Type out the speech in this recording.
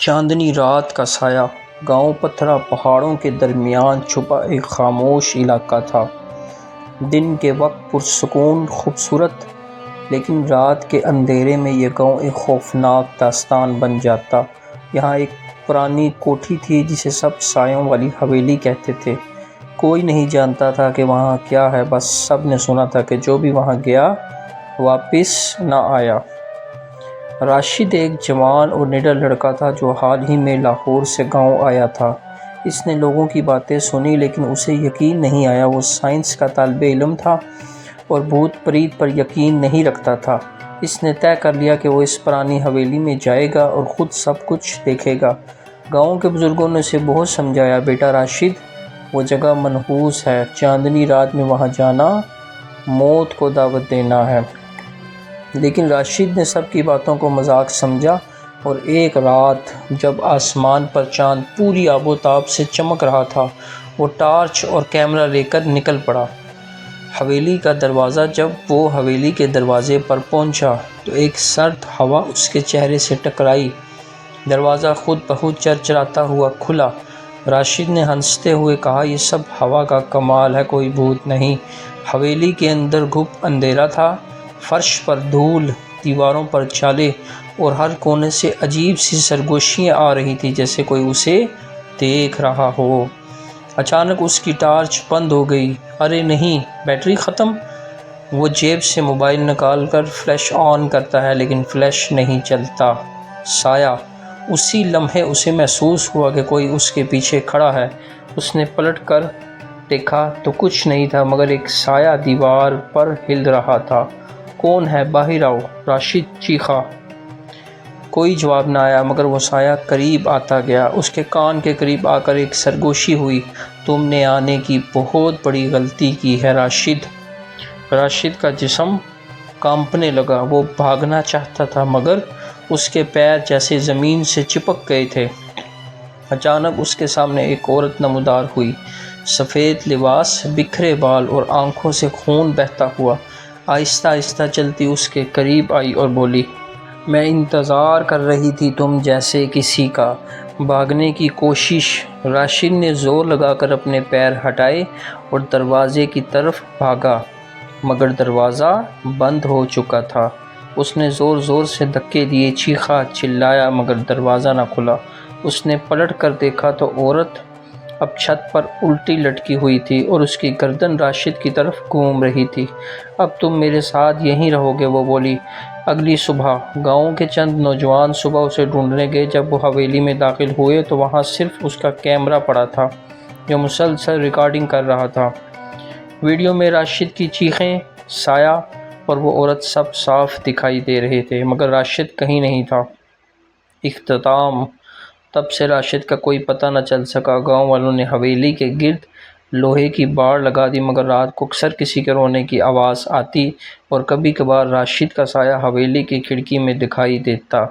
چاندنی رات کا سایہ گاؤں پتھرا پہاڑوں کے درمیان چھپا ایک خاموش علاقہ تھا۔ دن کے وقت پرسکون خوبصورت، لیکن رات کے اندھیرے میں یہ گاؤں ایک خوفناک داستان بن جاتا۔ یہاں ایک پرانی کوٹھی تھی جسے سب سایوں والی حویلی کہتے تھے۔ کوئی نہیں جانتا تھا کہ وہاں کیا ہے، بس سب نے سنا تھا کہ جو بھی وہاں گیا واپس نہ آیا۔ راشد ایک جوان اور نڈر لڑکا تھا جو حال ہی میں لاہور سے گاؤں آیا تھا۔ اس نے لوگوں کی باتیں سنی لیکن اسے یقین نہیں آیا۔ وہ سائنس کا طالب علم تھا اور بھوت پریت پر یقین نہیں رکھتا تھا۔ اس نے طے کر لیا کہ وہ اس پرانی حویلی میں جائے گا اور خود سب کچھ دیکھے گا۔ گاؤں کے بزرگوں نے اسے بہت سمجھایا، بیٹا راشد، وہ جگہ منحوس ہے، چاندنی رات میں وہاں جانا موت کو دعوت دینا ہے۔ لیکن راشد نے سب کی باتوں کو مذاق سمجھا اور ایک رات جب آسمان پر چاند پوری آب و تاب سے چمک رہا تھا، وہ ٹارچ اور کیمرہ لے کر نکل پڑا حویلی کا دروازہ۔ جب وہ حویلی کے دروازے پر پہنچا تو ایک سرد ہوا اس کے چہرے سے ٹکرائی۔ دروازہ خود بخود چرچراتا ہوا کھلا۔ راشد نے ہنستے ہوئے کہا، یہ سب ہوا کا کمال ہے، کوئی بھوت نہیں۔ حویلی کے اندر گھپ اندھیرا تھا، فرش پر دھول، دیواروں پر چھالے اور ہر کونے سے عجیب سی سرگوشیاں آ رہی تھیں، جیسے کوئی اسے دیکھ رہا ہو۔ اچانک اس کی ٹارچ بند ہو گئی۔ ارے نہیں، بیٹری ختم! وہ جیب سے موبائل نکال کر فلیش آن کرتا ہے لیکن فلیش نہیں چلتا۔ سایہ! اسی لمحے اسے محسوس ہوا کہ کوئی اس کے پیچھے کھڑا ہے۔ اس نے پلٹ کر دیکھا تو کچھ نہیں تھا مگر ایک سایہ دیوار پر ہل رہا تھا۔ کون ہے؟ باہر آؤ! راشد چیخا۔ کوئی جواب نہ آیا مگر وہ سایہ قریب آتا گیا۔ اس کے کان کے قریب آ کر ایک سرگوشی ہوئی، تم نے آنے کی بہت بڑی غلطی کی ہے راشد۔ راشد کا جسم کانپنے لگا۔ وہ بھاگنا چاہتا تھا مگر اس کے پیر جیسے زمین سے چپک گئے تھے۔ اچانک اس کے سامنے ایک عورت نمودار ہوئی، سفید لباس، بکھرے بال اور آنکھوں سے خون بہتا ہوا۔ آہستہ آہستہ چلتی اس کے قریب آئی اور بولی، میں انتظار کر رہی تھی تم جیسے کسی کا۔ بھاگنے کی کوشش! راشد نے زور لگا کر اپنے پیر ہٹائے اور دروازے کی طرف بھاگا مگر دروازہ بند ہو چکا تھا۔ اس نے زور زور سے دھکے دیے، چیخا، چلایا مگر دروازہ نہ کھلا۔ اس نے پلٹ کر دیکھا تو عورت اب چھت پر الٹی لٹکی ہوئی تھی اور اس کی گردن راشد کی طرف گھوم رہی تھی۔ اب تم میرے ساتھ یہیں رہو گے، وہ بولی۔ اگلی صبح گاؤں کے چند نوجوان صبح اسے ڈھونڈنے گئے۔ جب وہ حویلی میں داخل ہوئے تو وہاں صرف اس کا کیمرہ پڑا تھا جو مسلسل ریکارڈنگ کر رہا تھا۔ ویڈیو میں راشد کی چیخیں، سایہ اور وہ عورت سب صاف دکھائی دے رہے تھے مگر راشد کہیں نہیں تھا۔ اختتام: تب سے راشد کا کوئی پتہ نہ چل سکا۔ گاؤں والوں نے حویلی کے گرد لوہے کی باڑ لگا دی مگر رات کو اکثر کسی کے رونے کی آواز آتی اور کبھی کبھار راشد کا سایہ حویلی کی کھڑکی میں دکھائی دیتا۔